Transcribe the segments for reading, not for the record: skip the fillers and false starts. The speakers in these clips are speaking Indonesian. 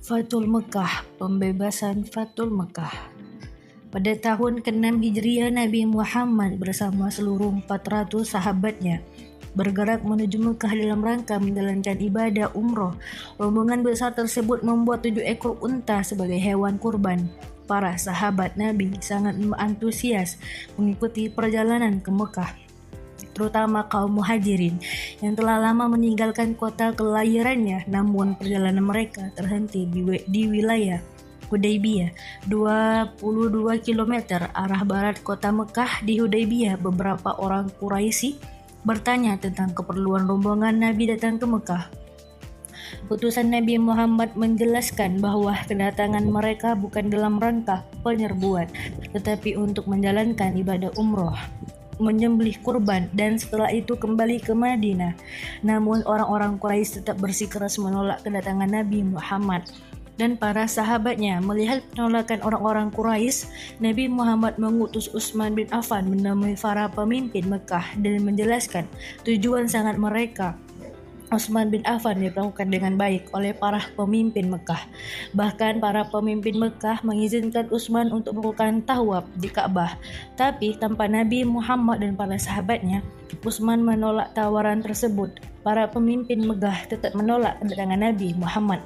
Fathul Mekah, pembebasan Fathul Mekah. Pada tahun ke-6 Hijriah, Nabi Muhammad bersama seluruh 400 sahabatnya bergerak menuju Mekah dalam rangka menjalankan ibadah umroh. Rombongan besar tersebut membuat 7 ekor unta sebagai hewan kurban. Para sahabat Nabi sangat antusias mengikuti perjalanan ke Mekah, terutama kaum muhajirin yang telah lama meninggalkan kota kelahirannya, namun perjalanan mereka terhenti di wilayah Hudaybiyah, 22 km arah barat kota Mekah. Di Hudaybiyah, beberapa orang Quraisy bertanya tentang keperluan rombongan Nabi datang ke Mekah. Utusan Nabi Muhammad menjelaskan bahwa kedatangan mereka bukan dalam rangka penyerbuan, tetapi untuk menjalankan ibadah umroh, menyembelih kurban, dan setelah itu kembali ke Madinah. Namun orang-orang Quraisy tetap bersikeras menolak kedatangan Nabi Muhammad dan para sahabatnya. Melihat penolakan orang-orang Quraisy, Nabi Muhammad mengutus Utsman bin Affan menemui para pemimpin Mekah dan menjelaskan tujuan sangat mereka. Utsman bin Affan diperlakukan dengan baik oleh para pemimpin Mekah. Bahkan para pemimpin Mekah mengizinkan Utsman untuk melakukan tawaf di Ka'bah. Tapi tanpa Nabi Muhammad dan para sahabatnya, Utsman menolak tawaran tersebut. Para pemimpin Mekah tetap menolak kedatangan Nabi Muhammad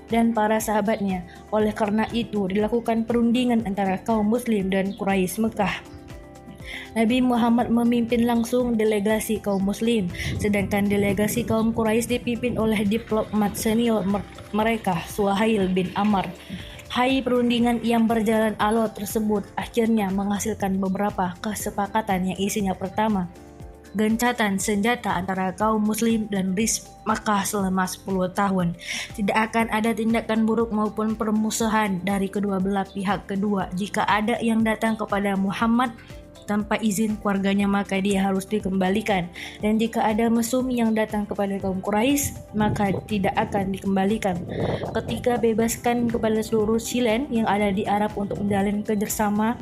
dan para sahabatnya. Oleh karena itu, dilakukan perundingan antara kaum muslim dan Quraisy Mekah. Nabi Muhammad memimpin langsung delegasi kaum muslim, sedangkan delegasi kaum Quraisy dipimpin oleh diplomat senior mereka, Suhail bin Amr. Perundingan yang berjalan alot tersebut akhirnya menghasilkan beberapa kesepakatan yang isinya: pertama, gencatan senjata antara kaum muslim dan Makkah selama 10 tahun. Tidak akan ada tindakan buruk maupun permusuhan dari kedua belah pihak. Kedua, jika ada yang datang kepada Muhammad tanpa izin keluarganya, maka dia harus dikembalikan. Dan jika ada mesum yang datang kepada kaum Quraisy, maka tidak akan dikembalikan. Ketiga, bebaskan kepada seluruh silen yang ada di Arab untuk menjalin kerjasama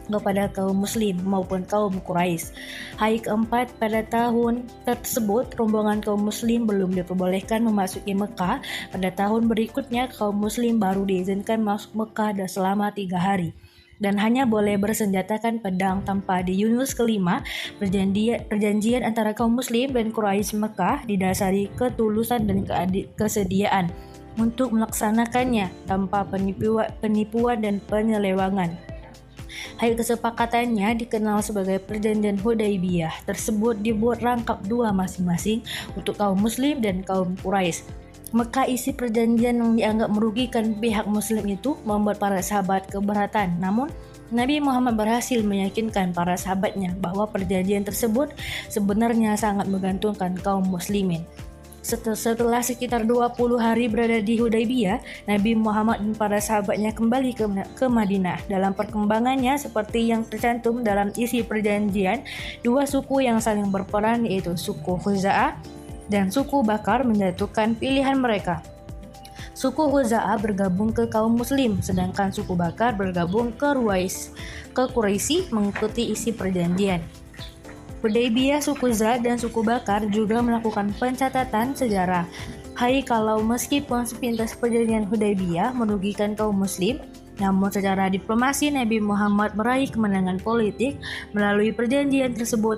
kepada kaum muslim maupun kaum Quraisy. Keempat, pada tahun tersebut rombongan kaum muslim belum diperbolehkan memasuki Mekah. Pada tahun berikutnya kaum muslim baru diizinkan masuk Mekah selama 3 hari dan hanya boleh bersenjatakan pedang tanpa. Di Yunus kelima, perjanjian antara kaum muslim dan Quraisy Mekah didasari ketulusan dan kesediaan untuk melaksanakannya tanpa penipuan dan penyelewangan. Kesepakatannya dikenal sebagai Perjanjian Hudaybiyah. Tersebut dibuat rangkap 2 masing-masing untuk kaum muslim dan kaum Quraisy. Maka isi perjanjian yang dianggap merugikan pihak muslim itu membuat para sahabat keberatan. Namun Nabi Muhammad berhasil meyakinkan para sahabatnya bahwa perjanjian tersebut sebenarnya sangat menguntungkan kaum muslimin. Setelah sekitar 20 hari berada di Hudaybiyah, Nabi Muhammad dan para sahabatnya kembali ke Madinah. Dalam perkembangannya, seperti yang tercantum dalam isi perjanjian, 2 suku yang saling berperang, yaitu suku Khuza'ah dan suku Bakar, menjatuhkan pilihan mereka. Suku Khuza'ah bergabung ke kaum muslim, sedangkan suku Bakar bergabung ke Quraisy mengikuti isi perjanjian Hudaybiyah. Suku Zad dan suku Bakar juga melakukan pencatatan sejarah. Kalau meskipun sepintas perjanjian Hudaybiyah merugikan kaum muslim, namun secara diplomasi Nabi Muhammad meraih kemenangan politik. Melalui perjanjian tersebut,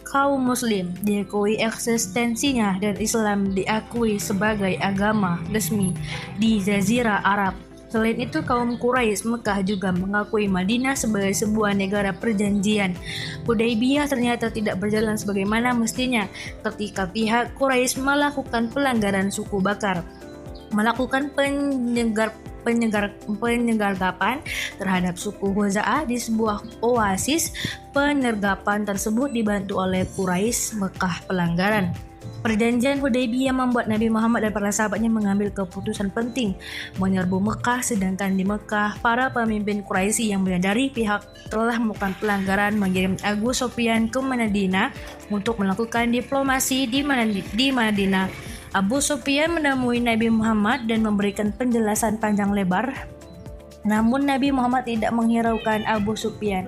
kaum muslim diakui eksistensinya dan Islam diakui sebagai agama resmi di Jazirah Arab. Selain itu, kaum Quraisy Mekah juga mengakui Madinah sebagai sebuah negara perjanjian. Hudaybiyah ternyata tidak berjalan sebagaimana mestinya ketika pihak Quraisy melakukan pelanggaran. Suku Bakar melakukan penyergapan terhadap suku Khuza'ah di sebuah oasis. Penyergapan tersebut dibantu oleh Quraisy Mekah. Pelanggaran Perjanjian Hudaybiyah membuat Nabi Muhammad dan para sahabatnya mengambil keputusan penting menyerbu Mekah, sedangkan di Mekah para pemimpin Quraisy yang menyadari pihak telah melakukan pelanggaran mengirim Abu Sufyan ke Madinah untuk melakukan diplomasi di Madinah. Abu Sufyan menemui Nabi Muhammad dan memberikan penjelasan panjang lebar. Namun Nabi Muhammad tidak menghiraukan Abu Sufyan.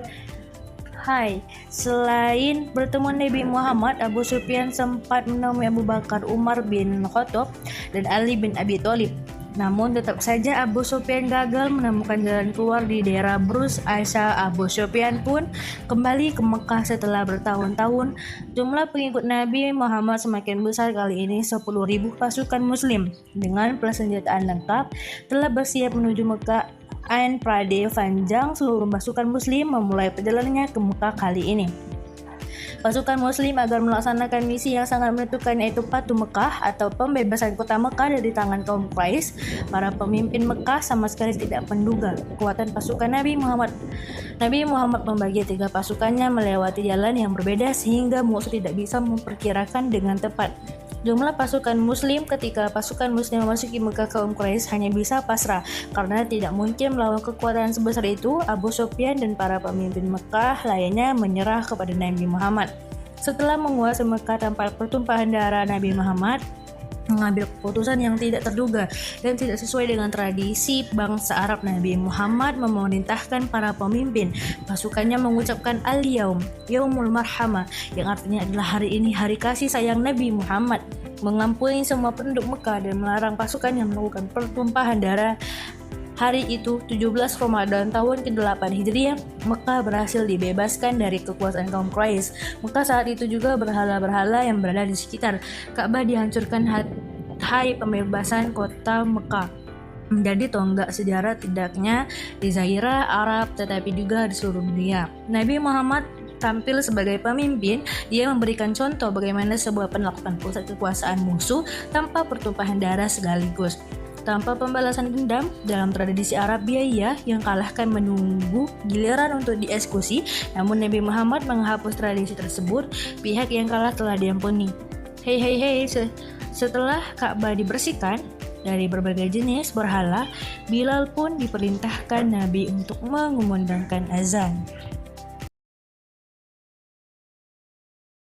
Selain bertemu Nabi Muhammad, Abu Sufyan sempat menemui Abu Bakar, Umar bin Khattab, dan Ali bin Abi Thalib. Namun tetap saja Abu Sufyan gagal menemukan jalan keluar di daerah Brus Asa. Abu Sufyan pun kembali ke Mekah setelah bertahun-tahun. Jumlah pengikut Nabi Muhammad semakin besar. Kali ini 10.000 pasukan muslim dengan persenjataan lengkap telah bersiap menuju Mekah. Ain Prade Fanjang, seluruh pasukan muslim memulai perjalanannya ke Mekah kali ini. Pasukan muslim agar melaksanakan misi yang sangat menentukan, yaitu Fatu Mekah atau pembebasan kota Mekah dari tangan kaum Quraisy. Para pemimpin Mekah sama sekali tidak menduga kekuatan pasukan Nabi Muhammad. Nabi Muhammad membagi 3 pasukannya melewati jalan yang berbeda sehingga musuh tidak bisa memperkirakan dengan tepat jumlah pasukan muslim. Ketika pasukan muslim memasuki Mekah, kaum Quraisy hanya bisa pasrah karena tidak mungkin melawan kekuatan sebesar itu. Abu Sufyan dan para pemimpin Mekah lainnya menyerah kepada Nabi Muhammad. Setelah menguasai Mekah tanpa pertumpahan darah, Nabi Muhammad mengambil keputusan yang tidak terduga dan tidak sesuai dengan tradisi bangsa Arab. Nabi Muhammad memerintahkan para pemimpin pasukannya mengucapkan Al-Yaum, Yaumul Marhamah, yang artinya adalah hari ini hari kasih sayang Nabi Muhammad, mengampuni semua penduduk Mekah dan melarang pasukan yang melakukan pertumpahan darah. Hari itu, 17 Ramadan tahun ke-8 Hijriah, Mekah berhasil dibebaskan dari kekuasaan kaum Quraisy. Mekah saat itu juga berhala-berhala yang berada di sekitar Ka'bah dihancurkan. Hai pembebasan kota Mekah menjadi tonggak sejarah tidaknya di Zairah, Arab, tetapi juga di seluruh dunia. Nabi Muhammad tampil sebagai pemimpin. Dia memberikan contoh bagaimana sebuah penaklukan pusat kekuasaan musuh tanpa pertumpahan darah sekaligus. Tanpa pembalasan dendam, dalam tradisi Arab biaya yang kalahkan menunggu giliran untuk dieksekusi. Namun Nabi Muhammad menghapus tradisi tersebut. Pihak yang kalah telah diampuni. Setelah Ka'bah dibersihkan dari berbagai jenis berhala, Bilal pun diperintahkan Nabi untuk mengumandangkan azan.